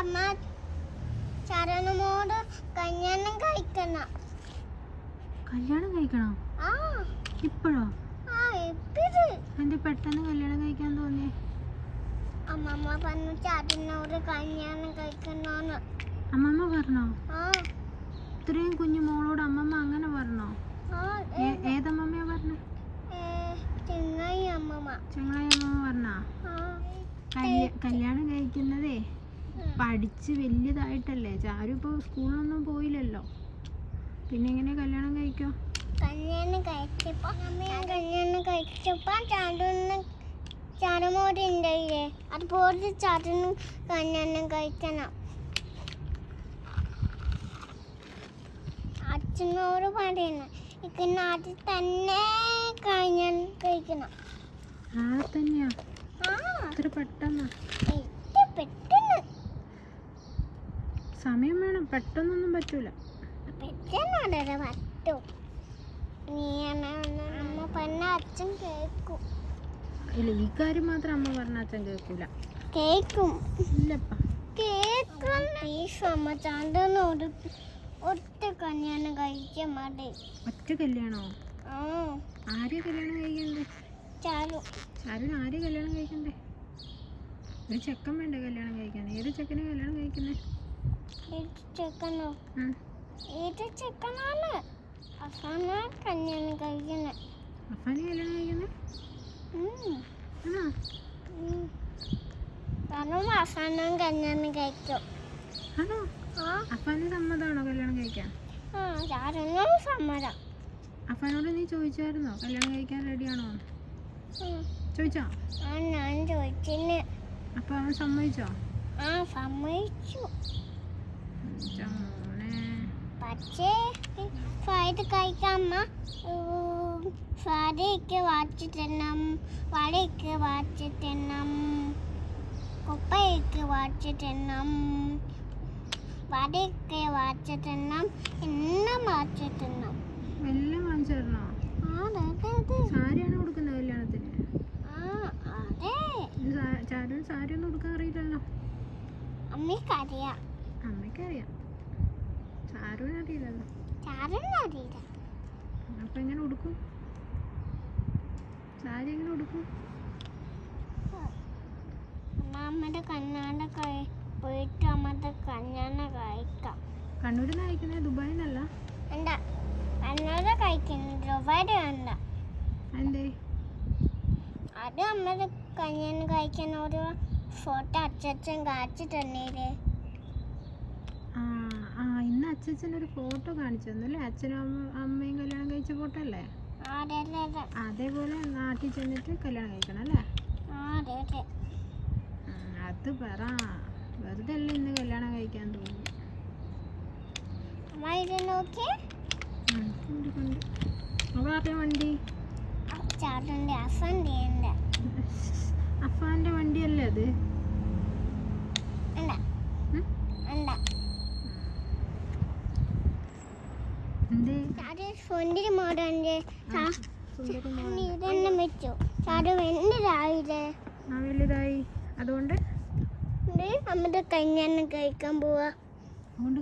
അമ്മ ചരണമോട് കല്യാണം കഴിക്കണം. കല്യാണം കഴിക്കണോ? ഇപ്പോഴോ? എന്റെ പെട്ടെന്ന് കല്യാണം കഴിക്കാൻ തോന്നിയേ? അമ്മമ്മ പറഞ്ഞു ചരണോട് കല്യാണം കഴിക്കണോന്ന്. അമ്മമ്മ പറഞ്ഞോ? ഇത്രയും കുഞ്ഞു മോളോട് അമ്മമ്മ അങ്ങനെ പറഞ്ഞോ? ഏതമ്മമ്മയാ പറഞ്ഞേ? ചെങ്ങായി അമ്മമ്മ. ചെങ്ങായി അമ്മമ്മ പറഞ്ഞാ? കല്യാണം കഴിക്കുന്നതേ പഠിച്ച് വലിയതായിട്ടല്ലേ. ചാരു ഇപ്പോൾ സ്കൂളിലൊന്നും പോയില്ലല്ലോ, പിന്നെ എങ്ങനെ കല്യാണം കഴിക്കോ? കല്യാണം കഴിച്ചപ്പോ ചാരുമോടുണ്ടായില്ലേ, അതുപോലെ ചാരുന് കല്യാണം കഴിക്കണം. അച്ഛനോട് പറയുന്നു ഇക്ക് നാട്ടിൽ തന്നെ കല്യാണം കഴിക്കണം. തന്നെയാ? ഇത്ര പെട്ടെന്ന്? പെട്ടെന്ന് സമയം വേണം, പെട്ടെന്നൊന്നും പറ്റൂല. പെട്ടെന്ന് പറ്റും. അമ്മ പറഞ്ഞ അച്ഛൻ കേൾക്കും. ഇല്ല, ഈ കാര്യം മാത്രം അമ്മ പറഞ്ഞ അച്ഛൻ കേൾക്കൂല. കേൾക്കും. ഇല്ലപ്പാ കേൾക്കും. പ്ലീസ് അമ്മ ചാണ്ടനോട് ഒറ്റ കല്യാണം കഴിക്കാൻ മതി. ഒറ്റ കല്യാണോ? ആരെയാ കല്യാണം കഴിക്കണ്ടേ? ചാരുവിന് ആരെയാ കല്യാണം കഴിക്കണ്ടേ? ഒരു ചെക്കൻ വേണ്ടേ കല്യാണം കഴിക്കാൻ? ഏത് ചെക്കനെ കല്യാണം കഴിക്കുന്നേ? ചെക്കനോ? ഏത് ചെക്കനാണ്? അഫാനാ കല്യാണം കഴിക്കുന്നത്. അഫാനെ കല്യാണം കഴിക്കുന്നേ? അഫാനും കല്യാണം കഴിക്കും. ആണോ? അഫാന് സമ്മതമാണോ കല്യാണം കഴിക്കാൻ? സമ്മതം. അഫാനോട് നീ ചോദിച്ചായിരുന്നോ കല്യാണം കഴിക്കാൻ റെഡിയാണോ? ചോദിച്ചോ? ഞാൻ ചോദിച്ചിന്. അപ്പൊ അവൻ സമ്മതിച്ചോ? സമ്മതിച്ചു. മോനെ, പക്ഷേ ഫ്രൈഡ് കഴിക്കാമ്മ ഫ്രൈഡേക്ക് വാച്ച് തിരണം, വടയ്ക്ക് വാച്ച് തിരണം, കൊപ്പയ്ക്ക് വാച്ച് തിരണം, വടയ്ക്ക് വാച്ച് തിരണം, എല്ലാം വാച്ച് തിരണം. എല്ലാം വാങ്ങിച്ചു തരണോ? സാരിയാണ് കൊടുക്കുന്നത് കല്യാണത്തിന്? ചാരുവിന് സാരി ഒന്നും കൊടുക്കാൻ അറിയില്ലല്ലോ. അമ്മയ്ക്കറിയാം. അമ്മയ്ക്കറിയാം, ചാരുവിന് അറിയില്ലല്ലോ. അറിയില്ല. അപ്പൊ എങ്ങനെ കൊടുക്കും? സാരി എങ്ങനെ കൊടുക്കും? അമ്മയുടെ കണ്ണാടെ പോയിട്ട് അമ്മയുടെ കല്യാണം കഴിക്കാം. കണ്ണൂരിൽ നിന്ന് കഴിക്കുന്നത്, ദുബായിൽ നിന്നല്ല. എന്താ കണ്ണൂര് കഴിക്കുന്നത്? ദുബായില് വേണ്ട. എന്തേ? അത് അമ്മയുടെ കല്യാണം കഴിക്കുന്ന ഒരു ഫോട്ടോ അച്ഛൻ കാണിച്ചു തന്നേര്. ഇന്ന് അച്ഛൻ ഒരു ഫോട്ടോ കാണിച്ചു തന്നല്ലേ? അച്ഛനും അമ്മയും കല്യാണം കഴിച്ച ഫോട്ടോ അല്ലേ? അതേപോലെ നാട്ടിൽ ചെന്നിട്ട് കല്യാണം കഴിക്കണം അല്ലേ? അത് പറ, വെറുതെ അല്ലേ ഇന്ന് കല്യാണം കഴിക്കാൻ തോന്നി. അവളാരുടെ വണ്ടി? അഫാന്റെ വണ്ടിയല്ലേ അത്? വലുതായി, അതുകൊണ്ട് നമ്മുടെ കല്യാണം കഴിക്കാൻ പോവാ. അതുകൊണ്ട്